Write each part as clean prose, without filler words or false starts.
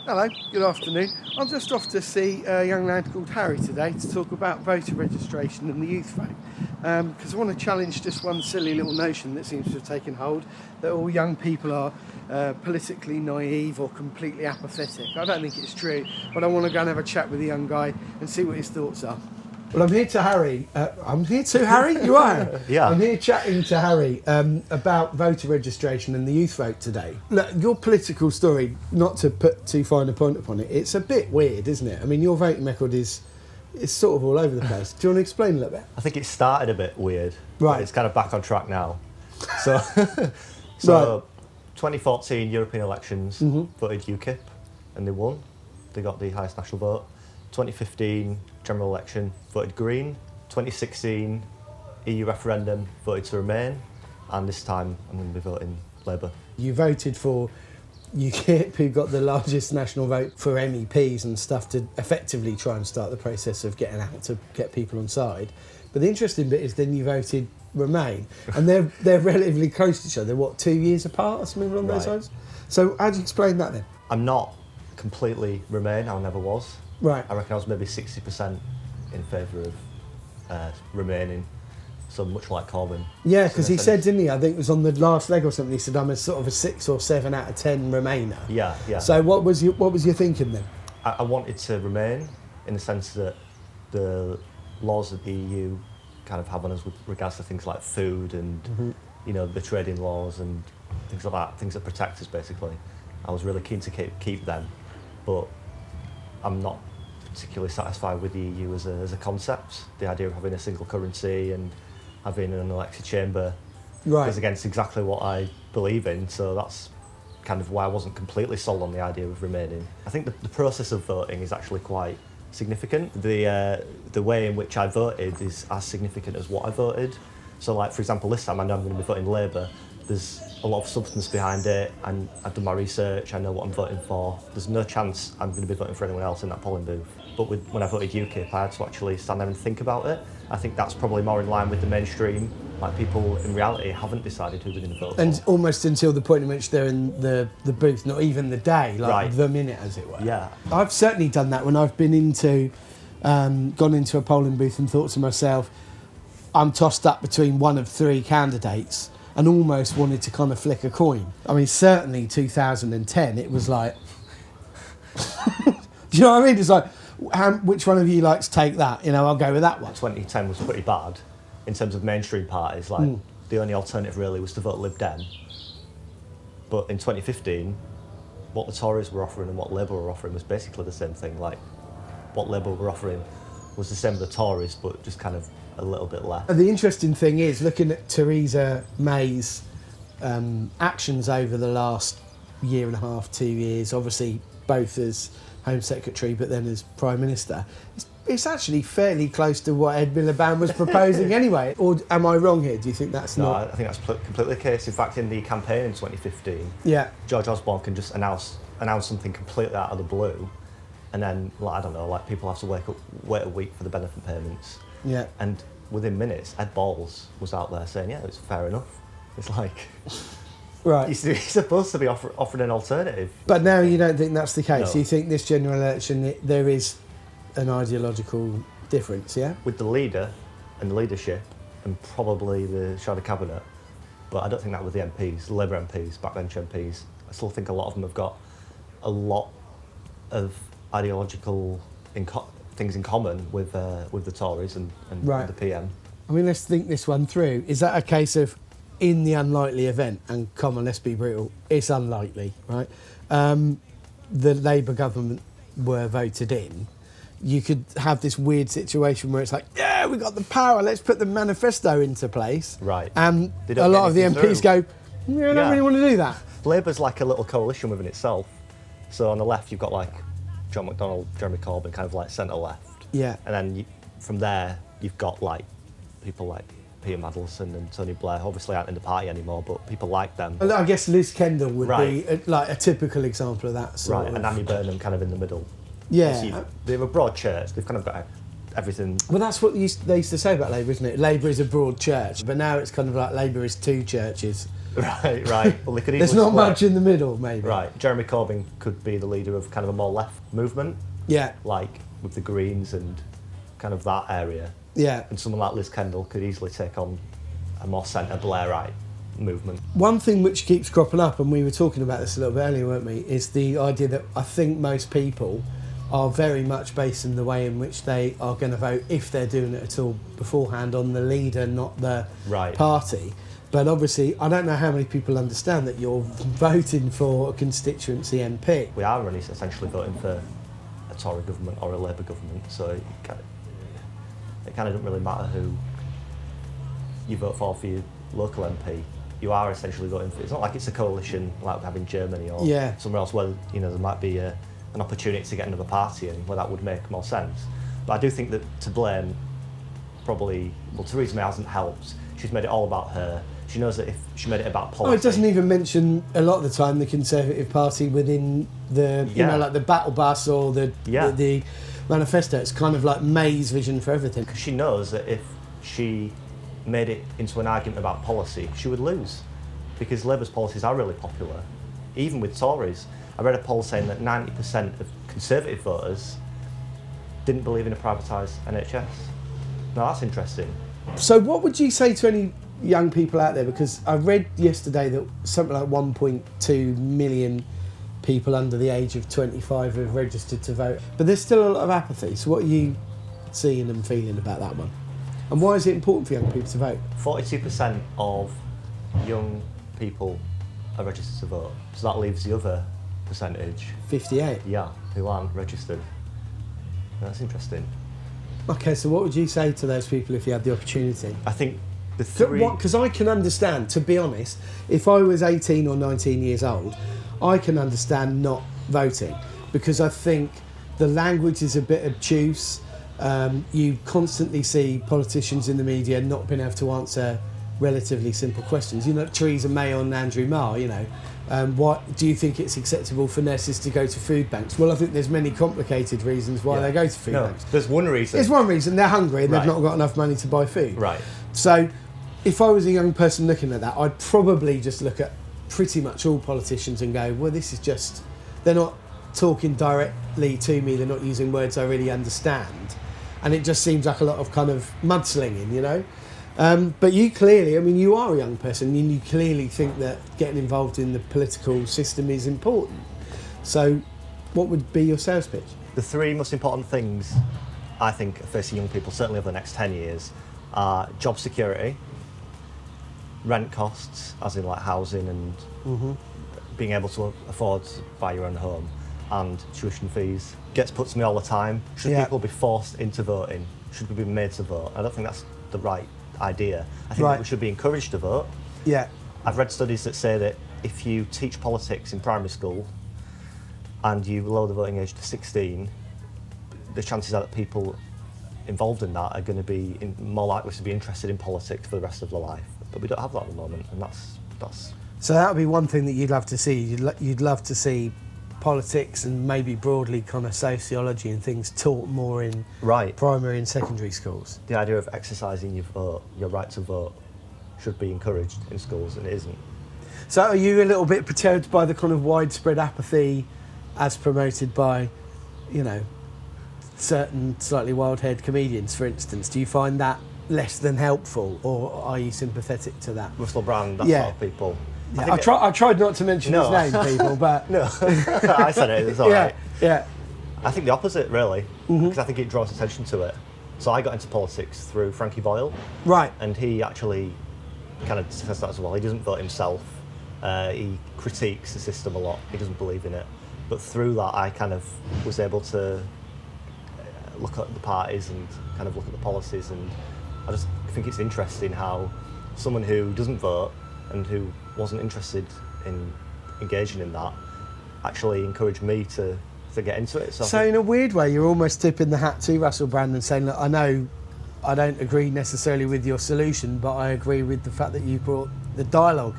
Hello, good afternoon. I'm just off to see a young lad called Harry today to talk about voter registration and the youth vote. Because I want to challenge just one silly little notion that seems to have taken hold, that all young people are politically naive or completely apathetic. I don't think it's true, but I want to go and have a chat with the young guy and see what his thoughts are. Well, I'm here to Harry. You are? Yeah. I'm here chatting to Harry about voter registration and the youth vote today. Look, your political story, not to put too fine a point upon it, it's a bit weird, isn't it? I mean, your voting record is sort of all over the place. Do you want to explain a little bit? I think it started a bit weird. Right. But it's kind of back on track now. So, Right. 2014 European elections, voted UKIP, and they won. They got the highest national vote. 2015 general election, voted Green. 2016 EU referendum, voted to remain. And this time I'm going to be voting Labour. You voted for UKIP, who got the largest national vote for MEPs and stuff, to effectively try and start the process of getting out to get people on side. But the interesting bit is then you voted Remain, and they're relatively close to each other. What, 2 years apart or something along those lines? So how do you explain that then? I'm not completely Remain, I never was. Right. I reckon I was maybe 60% in favour of remaining, so much like Corbyn. Yeah, because he said, didn't he? I think it was on the last leg or something. He said, "I'm a sort of a 6 or 7 out of 10 Remainer." Yeah. So what was your thinking then? I wanted to remain in the sense that the laws that the EU kind of have on us with regards to things like food and the trading laws and things like that, things that protect us basically. I was really keen to keep them, but I'm not particularly satisfied with the EU as a concept. The idea of having a single currency and having an elected chamber goes against exactly what I believe in, so that's kind of why I wasn't completely sold on the idea of remaining. I think the process of voting is actually quite significant. The way in which I voted is as significant as what I voted. So like, for example, this time I know I'm going to be voting Labour. There's a lot of substance behind it, and I've done my research, I know what I'm voting for. There's no chance I'm going to be voting for anyone else in that polling booth. But when I voted UKIP, I had to actually stand there and think about it. I think that's probably more in line with the mainstream. Like, people in reality haven't decided who they're going to vote for. And almost until the point in which they're in the booth, not even the day, like the minute, as it were. Yeah. I've certainly done that when I've been gone into a polling booth and thought to myself, I'm tossed up between one of 3 candidates, and almost wanted to kind of flick a coin. I mean, certainly 2010, it was like... Do you know what I mean? It's like, which one of you likes to take that? I'll go with that one. 2010 was pretty bad in terms of mainstream parties. Like, the only alternative really was to vote Lib Dem. But in 2015, what the Tories were offering and what Labour were offering was basically the same thing. Like, what Labour were offering was the same as the Tories, but just kind of a little bit less. The interesting thing is, looking at Theresa May's actions over the last year and a half, 2 years, obviously both as Home Secretary but then as Prime Minister, it's actually fairly close to what Ed Miliband was proposing anyway. Or am I wrong here? Do you think that's not? No, I think that's completely the case. In fact, in the campaign in 2015, George Osborne can just announce something completely out of the blue, and then, like, I don't know, like, people have to wait a week for the benefit payments. Yeah. And within minutes, Ed Balls was out there saying, yeah, it's fair enough. It's like, right, he's supposed to be offering an alternative. But now you don't think that's the case? No. You think this general election, there is an ideological difference, yeah? With the leader and the leadership and probably the shadow cabinet, but I don't think that with the MPs, the Labour MPs, backbench MPs. I still think a lot of them have got a lot of ideological things in common with the Tories and the PM. I mean, let's think this one through. Is that a case of, in the unlikely event, and come on, let's be brutal, it's unlikely, right? The Labour government were voted in, you could have this weird situation where it's like, yeah, we got the power, let's put the manifesto into place. Right. And a lot of the MPs go, I don't really want to do that. Labour's like a little coalition within itself. So on the left, you've got like John McDonnell, Jeremy Corbyn, kind of like centre-left. Yeah. And then from there, you've got like people like Peter Mandelson and Tony Blair, obviously aren't in the party anymore, but people like them. I guess Liz Kendall would be a typical example of that sort of. And Annie Burnham kind of in the middle. Yeah. So they're a broad church, they've kind of got everything. Well, that's what they used to say about Labour, isn't it? Labour is a broad church, but now it's kind of like Labour is 2 churches Right. Well, they could There's easily not split. much in the middle, maybe. Right. Jeremy Corbyn could be the leader of kind of a more left movement, Yeah, like with the Greens and kind of that area. yeah. And someone like Liz Kendall could easily take on a more centre Blairite movement. One thing which keeps cropping up, and we were talking about this a little bit earlier, weren't we, is the idea that I think most people are very much based in the way in which they are going to vote, if they're doing it at all beforehand, on the leader, not the Right. party. But obviously, I don't know how many people understand that you're voting for a constituency MP. We are really essentially voting for a Tory government or a Labour government, so it kind of doesn't really matter who you vote for your local MP. You are essentially voting for. It's not like it's a coalition like we have in Germany or Yeah. somewhere else where there might be an opportunity to get another party in where that would make more sense. But I do think that to blame probably, well, Theresa May hasn't helped. She's made it all about her. She knows that if she made it about policy... Oh, it doesn't even mention a lot of the time the Conservative Party within the, like the battle bus or the manifesto. It's kind of like May's vision for everything. Because she knows that if she made it into an argument about policy, she would lose. Because Labour's policies are really popular, even with Tories. I read a poll saying that 90% of Conservative voters didn't believe in a privatised NHS. Now that's interesting. So what would you say to any young people out there? Because I read yesterday that something like 1.2 million people under the age of 25 have registered to vote. But there's still a lot of apathy. So what are you seeing and feeling about that one? And why is it important for young people to vote? 42% of young people are registered to vote. So that leaves the other percentage, 58. who aren't registered. That's interesting. Okay, so what would you say to those people if you had the opportunity? I think the three... Because I can understand, to be honest, if I was 18 or 19 years old, I can understand not voting, because I think the language is a bit obtuse. You constantly see politicians in the media not being able to answer relatively simple questions. Theresa May on Andrew Marr, what do you think it's acceptable for nurses to go to food banks? Well, I think there's many complicated reasons why they go to food banks. There's one reason. There's one reason, they're hungry and they've not got enough money to buy food. Right. So if I was a young person looking at that, I'd probably just look at pretty much all politicians and go, well, this is just, they're not talking directly to me, they're not using words I really understand. And it just seems like a lot of kind of mudslinging, But you clearly, you are a young person and you clearly think that getting involved in the political system is important. So what would be your sales pitch? The three most important things I think facing young people, certainly over the next 10 years, are job security, rent costs, as in like housing and being able to afford to buy your own home, and tuition fees. Gets put to me all the time. Should people be forced into voting? Should we be made to vote? I don't think that's the right idea. I think that we should be encouraged to vote. Yeah. I've read studies that say that if you teach politics in primary school and you lower the voting age to 16, the chances are that people involved in that are going to be more likely to be interested in politics for the rest of their life. But we don't have that at the moment, and that's. So that would be one thing that you'd love to see. You'd love to see politics and maybe broadly kind of sociology and things taught more in primary and secondary schools. The idea of exercising your vote, your right to vote, should be encouraged in schools, and it isn't. So are you a little bit perturbed by the kind of widespread apathy as promoted by, certain slightly wild-haired comedians, for instance? Do you find that less than helpful, or are you sympathetic to that? Russell Brand, that sort of people. Yeah, I tried not to mention his name, people, but... No, I said it, it's all right. Yeah. I think the opposite, really, because I think it draws attention to it. So I got into politics through Frankie Boyle. Right. And he actually kind of says that as well. He doesn't vote himself. He critiques the system a lot. He doesn't believe in it. But through that, I kind of was able to look at the parties and kind of look at the policies, and I just think it's interesting how someone who doesn't vote and who wasn't interested in engaging in that actually encouraged me to get into it. So in a weird way, you're almost tipping the hat to Russell Brand and saying, look, I know I don't agree necessarily with your solution, but I agree with the fact that you brought the dialogue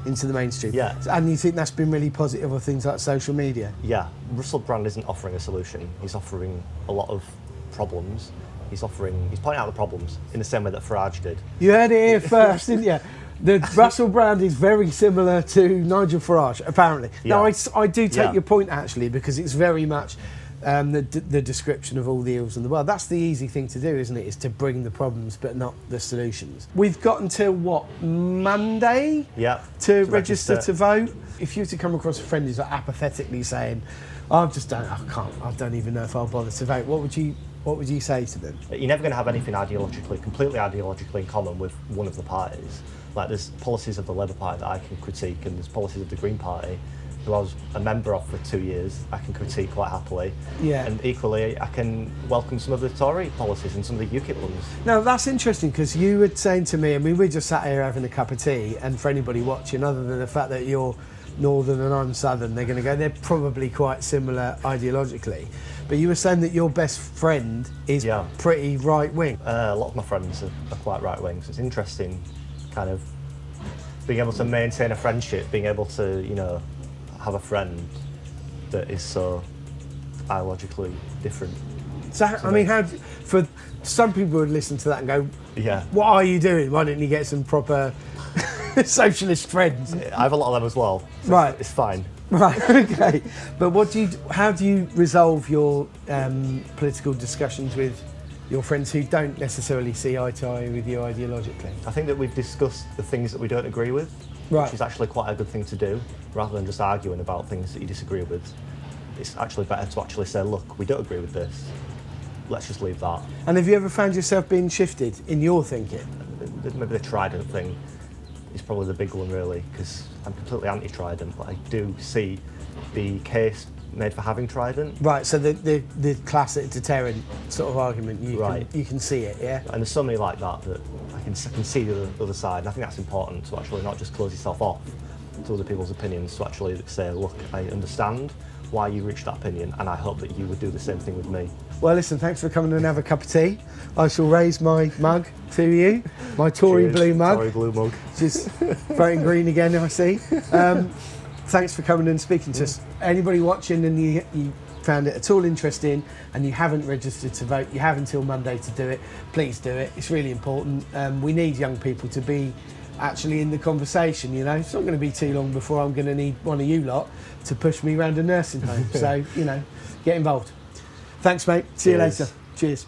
into the mainstream. Yeah. And you think that's been really positive of things like social media? Yeah. Russell Brand isn't offering a solution. He's offering a lot of problems. He's pointing out the problems in the same way that Farage did. You heard it here first, didn't you? The Russell Brand is very similar to Nigel Farage, apparently. Now, I do take your point, actually, because it's very much the description of all the ills in the world. That's the easy thing to do, isn't it? Is to bring the problems but not the solutions. We've got until, what, Monday to register to vote? If you were to come across a friend who's like apathetically saying, I don't even know if I'll bother to vote, what would you say to them? You're never going to have anything completely ideologically in common with one of the parties. Like, there's policies of the Labour Party that I can critique, and there's policies of the Green Party, who I was a member of for 2 years, I can critique quite happily. Yeah. And equally, I can welcome some of the Tory policies and some of the UKIP ones. Now, that's interesting, because you were saying to me, I mean, we're just sat here having a cup of tea, and for anybody watching, other than the fact that you're Northern and I'm Southern, they're going to go, they're probably quite similar ideologically. But you were saying that your best friend is pretty right-wing. A lot of my friends are quite right-wing, so it's interesting kind of being able to maintain a friendship, being able to, you know, have a friend that is so ideologically different. So, I mean, for some people would listen to that and go, what are you doing? Why didn't you get some proper socialist friends? I have a lot of them as well. So right. It's fine. Right, okay. But how do you resolve your political discussions with your friends who don't necessarily see eye to eye with you ideologically? I think that we've discussed the things that we don't agree with, which is actually quite a good thing to do, rather than just arguing about things that you disagree with. It's actually better to actually say, look, we don't agree with this, let's just leave that. And have you ever found yourself being shifted in your thinking? Maybe the Trident thing is probably the big one, really, because I'm completely anti-Trident, but I do see the case made for having Trident. Right, so the classic deterrent sort of argument, you can see it, yeah? And there's so many like that I can see the other side, and I think that's important, to actually not just close yourself off to other people's opinions, to actually say, look, I understand why you reached that opinion, and I hope that you would do the same thing with me. Well, listen, thanks for coming and have a cup of tea. I shall raise my mug to you, my Tory blue mug. Tory blue mug. Just voting green again, I see. Thanks for coming and speaking to us. Anybody watching and you found it at all interesting and you haven't registered to vote, you have until Monday to do it. Please do it. It's really important. We need young people to be actually in the conversation, you know. It's not going to be too long before I'm going to need one of you lot to push me around a nursing home. So, you know, get involved. Thanks, mate. See you later. Cheers.